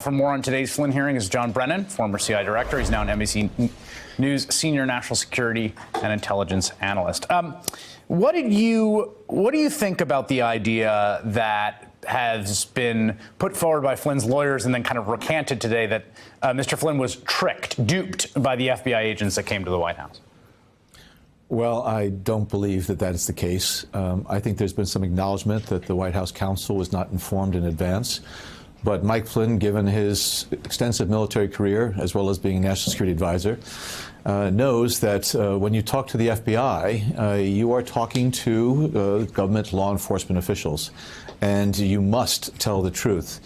For more on today's Flynn hearing is John Brennan, former CI director. He's now an NBC News senior national security and intelligence analyst. What do you think about the idea that has been put forward by Flynn's lawyers and then kind of recanted today that Mr. Flynn was duped by the FBI agents that came to the White House? Well, I don't believe that that is the case. I think there's been some acknowledgement that the White House counsel was not informed in advance. But Mike Flynn, given his extensive military career, as well as being national security advisor, knows that when you talk to the FBI, you are talking to government law enforcement officials, and you must tell the truth.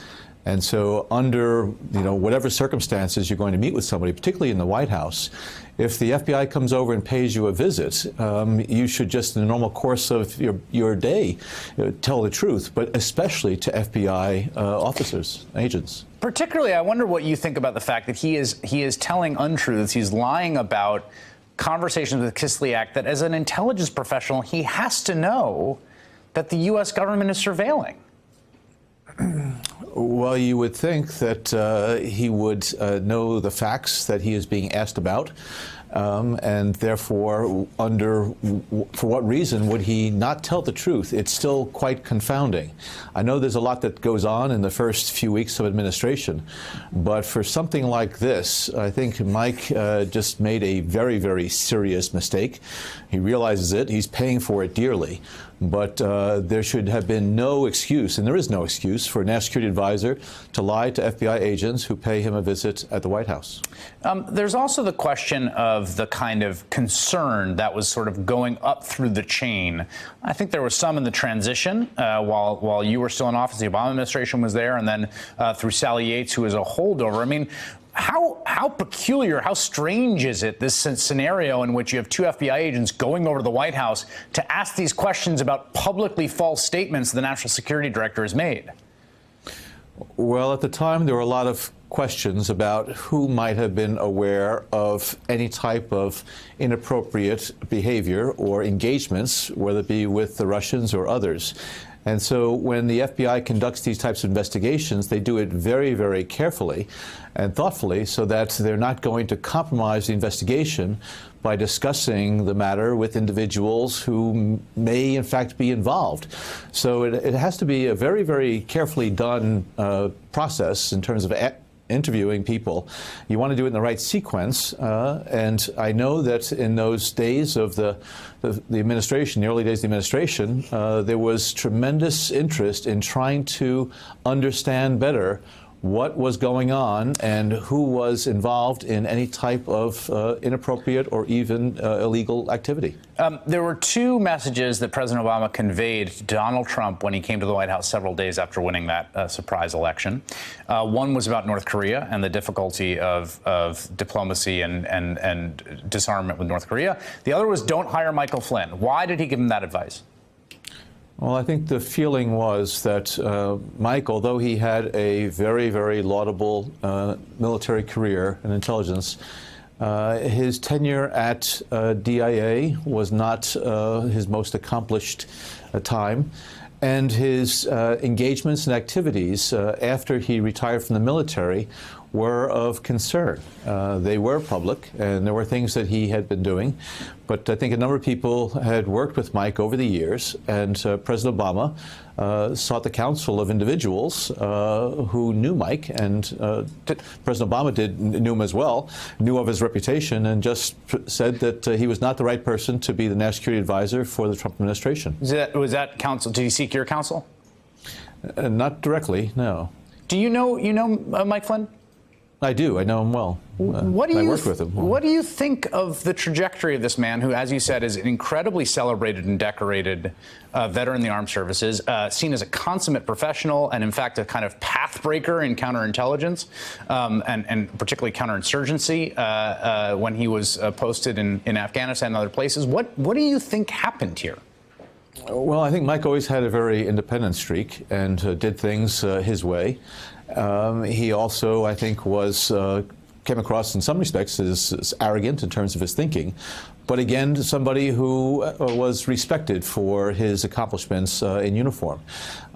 And so under, whatever circumstances you're going to meet with somebody, particularly in the White House, if the FBI comes over and pays you a visit, you should just, in the normal course of your day, tell the truth, but especially to FBI officers, agents. Particularly, I wonder what you think about the fact that he is telling untruths. He's lying about conversations with Kislyak that, as an intelligence professional, he has to know that the U.S. government is surveilling. Well, you would think that he would know the facts that he is being asked about, and therefore, for what reason would he not tell the truth? It's still quite confounding. I know there's a lot that goes on in the first few weeks of administration, but for something like this, I think Mike just made a very, very serious mistake. He realizes it. He's paying for it dearly. But there should have been no excuse, and there is no excuse, for a national security advisor to lie to FBI agents who pay him a visit at the White House. There's also the question of the kind of concern that was sort of going up through the chain. I think there was some in the transition while you were still in office. The Obama administration was there, and then through Sally Yates, who was a holdover. I mean, how peculiar, how strange is it, this scenario in which you have two FBI agents going over to the White House to ask these questions about publicly false statements the national security director has made? Well, at the time, there were a lot of questions about who might have been aware of any type of inappropriate behavior or engagements, whether it be with the Russians or others. And so when the FBI conducts these types of investigations, they do it very, very carefully and thoughtfully so that they're not going to compromise the investigation by discussing the matter with individuals who may, in fact, be involved. So it has to be a very, very carefully done process in terms of interviewing people. You want to do it in the right sequence, and I know that in those days of the administration, the early days of the administration, there was tremendous interest in trying to understand better what was going on and who was involved in any type of inappropriate or even illegal activity. There were two messages that President Obama conveyed to Donald Trump when he came to the White House several days after winning that surprise election. One was about North Korea and the difficulty of diplomacy and disarmament with North Korea. The other was, don't hire Michael Flynn. Why did he give him that advice? Well, I think the feeling was that Mike, although he had a very, very laudable military career in intelligence, his tenure at DIA was not his most accomplished time. And his engagements and activities after he retired from the military were of concern. They were public, and there were things that he had been doing. But I think a number of people had worked with Mike over the years, and President Obama sought the counsel of individuals who knew Mike, and President Obama knew him as well, knew of his reputation, and just said that he was not the right person to be the national security advisor for the Trump administration. Was that counsel? Did he seek your counsel? Not directly, no. Do you know Mike Flynn? I do. I know him well. I worked with him. What do you think of the trajectory of this man who, as you said, is an incredibly celebrated and decorated veteran in the armed services, seen as a consummate professional and, in fact, a kind of pathbreaker in counterintelligence and particularly counterinsurgency when he was posted in Afghanistan and other places? What do you think happened here? Well, I think Mike always had a very independent streak and did things his way. He also, I think, was came across in some respects as arrogant in terms of his thinking, but again, somebody who was respected for his accomplishments in uniform.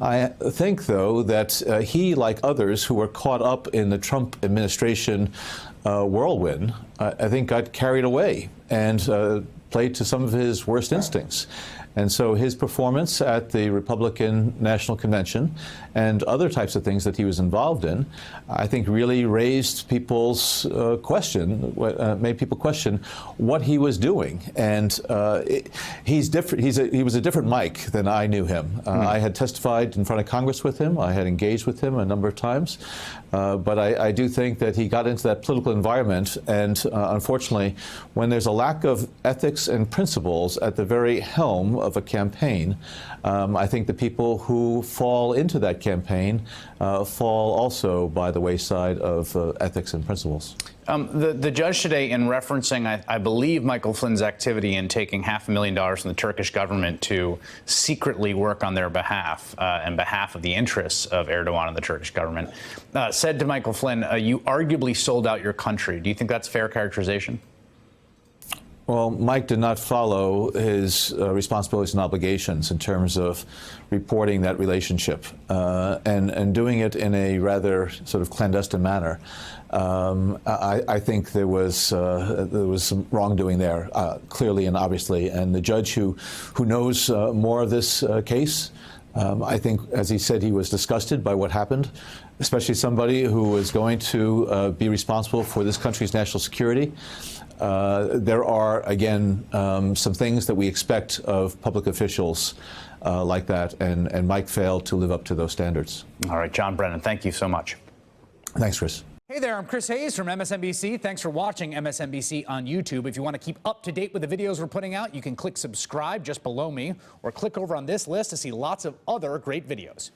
I think, though, that he, like others who were caught up in the Trump administration whirlwind, I think got carried away and played to some of his worst instincts. And so his performance at the Republican National Convention and other types of things that he was involved in, I think really raised people's made people question what he was doing. And he's different. He was a different Mike than I knew him. I had testified in front of Congress with him. I had engaged with him a number of times. But I do think that he got into that political environment, and unfortunately, when there's a lack of ethics and principles at the very helm of a campaign, I think the people who fall into that campaign fall also by the wayside of ethics and principles. The judge today, in referencing, I believe, Michael Flynn's activity in taking $500,000 from the Turkish government to secretly work on their behalf, on behalf of the interests of Erdogan and the Turkish government, said to Michael Flynn, you arguably sold out your country. Do you think that's fair characterization? Well, Mike did not follow his responsibilities and obligations in terms of reporting that relationship and doing it in a rather sort of clandestine manner. I think there was some wrongdoing there, clearly and obviously. And the judge who knows more of this case, I think, as he said, he was disgusted by what happened, especially somebody who was going to be responsible for this country's national security. There are, again, some things that we expect of public officials like that, and Mike failed to live up to those standards. All right, John Brennan, thank you so much. Thanks, Chris. Hey there, I'm Chris Hayes from MSNBC. Thanks for watching MSNBC on YouTube. If you want to keep up to date with the videos we're putting out, you can click subscribe just below me, or click over on this list to see lots of other great videos.